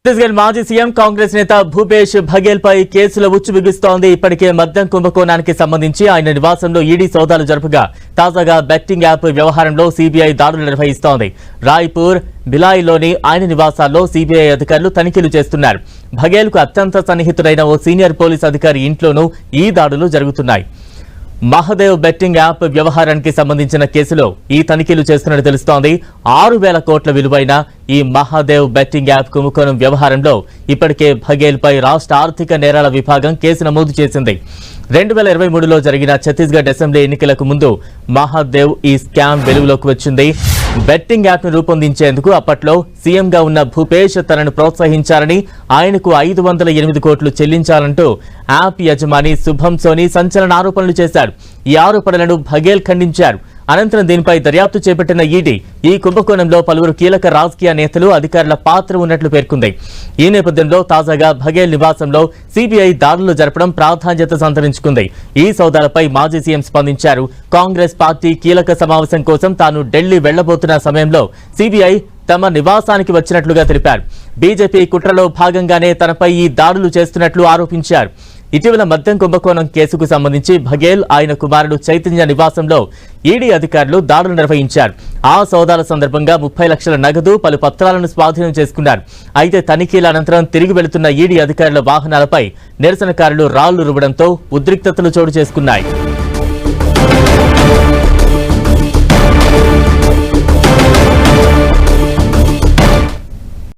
ఛత్తీస్గఢ్ మాజీ సీఎం కాంగ్రెస్ నేత భూపేష్ బఘేల్ పై కేసుల ఉచ్చు బిగుస్తోంది. ఇప్పటికే మద్యం కుంభకోణానికి సంబంధించి ఆయన నివాసంలో ఈడీ సోదాలు జరుపుగా తాజాగా బెట్టింగ్ యాప్ వ్యవహారంలో సీబీఐ దాడులు నిర్వహిస్తోంది. రాయ్పూర్, భిలాయ్లోని ఆయన నివాసాల్లో సీబీఐ అధికారులు తనిఖీలు చేస్తున్నారు. బఘేల్ కు అత్యంత సన్నిహితుడైన ఓ సీనియర్ పోలీస్ అధికారి ఇంట్లోనూ ఈ దాడులు జరుగుతున్నాయి. మహాదేవ్ బెట్టింగ్ యాప్ వ్యవహారానికి సంబంధించిన కేసులో ఈ తనిఖీలు చేస్తున్నట్టు తెలుస్తోంది. 6,000 కోట్ల విలువైన ఈ మహాదేవ్ బెట్టింగ్ యాప్ కుంభకోణం వ్యవహారంలో ఇప్పటికే బఘేల్ పై రాష్ట్ర ఆర్థిక నేరాల విభాగం కేసు నమోదు చేసింది. 2023లో జరిగిన ఛత్తీస్గఢ్ అసెంబ్లీ ఎన్నికలకు ముందు మహాదేవ్ ఈ స్కామ్ వెలుగులోకి వచ్చింది. బెట్టింగ్ యాప్ ను రూపొందించేందుకు అప్పట్లో సీఎంగా ఉన్న భూపేష్ తనను ప్రోత్సహించారని, ఆయనకు 508 కోట్లు చెల్లించాలంటూ యాప్ యజమాని శుభం సోని సంచలన ఆరోపణలు చేశారు. ఈ ఆరోపణలను బఘేల్ ఖండించారు. అనంతరం దీనిపై దర్యాప్తు చేపట్టిన ఈడీ ఈ కుంభకోణంలో పలువురు కీలక రాజకీయ నేతలు, అధికారుల పాత్ర ఉన్నట్లు పేర్కొంది. ఈ నేపథ్యంలో తాజాగా బఘేల్ నివాసంలో సీబీఐ దాడులు జరపడం ప్రాధాన్యత సంతరించుకుంది. ఈ సోదాలపై మాజీ సీఎం స్పందించారు. కాంగ్రెస్ పార్టీ కీలక సమావేశం కోసం తాను ఢిల్లీ వెళ్లబోతున్న సమయంలో సీబీఐ తమ నివాసానికి వచ్చినట్లుగా తెలిపారు. బీజేపీ కుట్రలో భాగంగానే తనపై ఈ దాడులు చేస్తున్నట్లు ఆరోపించారు. ఇటీవల మద్యం కుంభకోణం కేసుకు సంబంధించి బఘేల్, ఆయన కుమారుడు చైతన్య నివాసంలో ఈడీ అధికారులు దాడులు నిర్వహించారు. ఆ సోదాల సందర్భంగా 30 లక్షల నగదు, పలు పత్రాలను స్వాధీనం చేసుకున్నారు. అయితే తనిఖీల అనంతరం తిరిగి వెళుతున్న ఈడీ అధికారుల వాహనాలపై నిరసనకారులు రాళ్లు రువ్వడంతో ఉద్రిక్తతలు చోటు చేసుకున్నాయి.